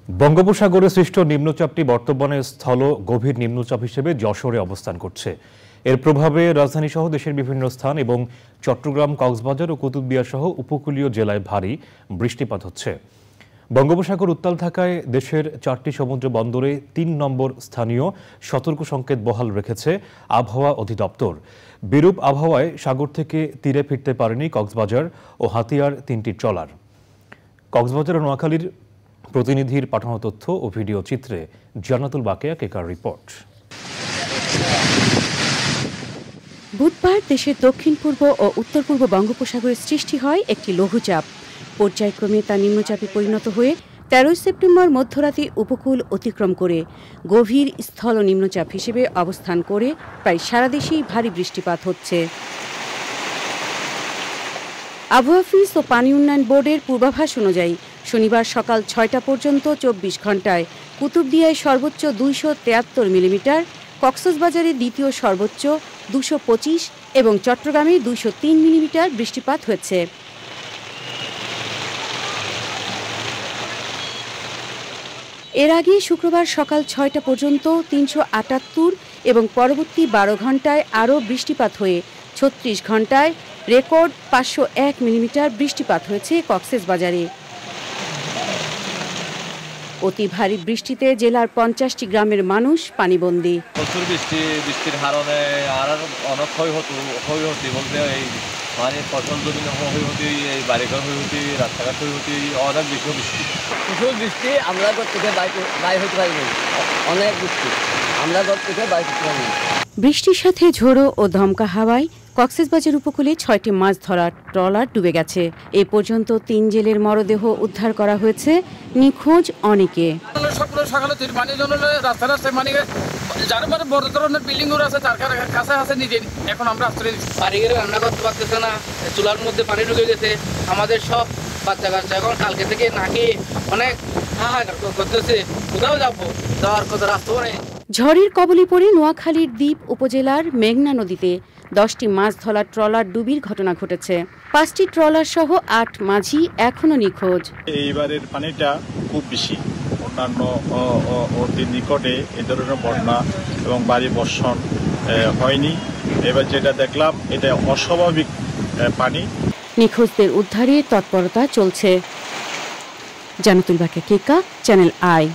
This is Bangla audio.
বঙ্গোপসাগরে সৃষ্ট নিম্নচাপটি বর্তমানে স্থল গভীর নিম্নচাপ হিসেবে যশোরে অবস্থান করছে। এর প্রভাবে রাজধানী সহ দেশের বিভিন্ন স্থান এবং চট্টগ্রাম, কক্সবাজার ও কুতুবদিয়া সহ উপকূলীয় জেলায় ভারী বৃষ্টিপাত হচ্ছে। বঙ্গোপসাগর উত্তাল থাকায় দেশের 4টি সমুদ্র বন্দরে 3 নম্বর স্থানীয় সতর্ক সংকেত বহাল রেখেছে আবহাওয়া অধিদপ্তর। বিরূপ আবহাওয়ায় সাগর থেকে তীরে ফিরতে পারেনি কক্সবাজার ও হাতিয়ার 3টি ট্রলার। কক্সবাজার ও নোয়াখালীর প্রতিনিধির পাঠানো তথ্য ও ভিডিও চিত্রে জান্নাতুল বাকেয়া কেকার রিপোর্ট। বুধবার দেশের দক্ষিণ পূর্ব ও উত্তর পূর্ব বঙ্গোপসাগরে সৃষ্টি হয় একটি লঘুচাপ। পর্যায়ক্রমে তা নিম্নচাপে পরিণত হয়ে 13 সেপ্টেম্বর মধ্যরাতে উপকূল অতিক্রম করে গভীর স্থল নিম্নচাপ হিসেবে অবস্থান করে প্রায় সারা দেশেই ভারী বৃষ্টিপাত হচ্ছে। আবহাওয়া অফিস ও পানি উন্নয়ন বোর্ডের পূর্বাভাস অনুযায়ী শনিবার সকাল 6টা পর্যন্ত 24 ঘণ্টায় কুতুবদিয়ায় সর্বোচ্চ 273 মিলিমিটার, কক্সবাজারে দ্বিতীয় সর্বোচ্চ 225 এবং চট্টগ্রামে 203 মিলিমিটার বৃষ্টিপাত হয়েছে। এর আগে শুক্রবার সকাল 6টা পর্যন্ত 378 এবং পরবর্তী 12 ঘণ্টায় আরও বৃষ্টিপাত হয়ে 36 ঘণ্টায় রেকর্ড 501 মিলিমিটার বৃষ্টিপাত হয়েছে কক্সবাজারে। অতি ভারী বৃষ্টিতে জেলার 50টি গ্রামের মানুষ পানিবন্দী। প্রচুর বৃষ্টির কারণে আর অনেক ক্ষয়ক্ষতি বলতে এই মানে ফসল জমি ক্ষয়ক্ষতি, এই বাড়িঘর ক্ষয়ক্ষতি, রাস্তাঘাট ক্ষয়ক্ষতি, অনেক বেশি বৃষ্টি। প্রচুর বৃষ্টি, আমরা ঘর থেকে বাইরে হতে পারিনি। অনেক বৃষ্টি, আমরা ঘর থেকে বাইরে হতে পারিনি। বৃষ্টির সাথে ঝোড়ো ও দমকা হাওয়ায় কক্সবাজার উপকূলে 6টি মাছ ধরার ট্রলার ডুবে গেছে। এ পর্যন্ত 3 জেলের মরদেহ উদ্ধার করা হয়েছে, নিখোঁজ অনেকে। সকালে পানি জমলে রাস্তায় মানে যার মানে বড় ধরনের বিল্ডিং আছে তার কাছে আছে নিজে। এখন আমরা আশ্রয় দিচ্ছি, বাড়ি গেলে রান্না করতে পারতেছে না, চুলার মধ্যে পানি ঢুকে গেছে। আমাদের সব বাচ্চা কাচ্চা এখন কালকে থেকে নাকি অনেক হাহাকার করতেছে, কোথাও যাবো যাওয়ার কথা রাস্তা নেই। ঝড়ের কবলে পড়ে নোয়াখালীর দ্বীপ উপজেলার মেঘনা নদীতে 10টি মাছ ধরার ট্রলার ডুবির ঘটনা ঘটেছে। 5টি ট্রলার সহ 8 মাঝি এখনো নিখোঁজ। এইবারের পানিটা খুব বেশি, অন্যান্য অতি নিকটে এ ধরনের বন্যা এবং বাড়ি বর্ষণ হয়নি। এবার যেটা দেখলাম এটা অস্বাভাবিক পানি। নিখোঁজদের উদ্ধারে তৎপরতা চলছে। জান্নাতুল বাকেয়া কেকা, চ্যানেল আই।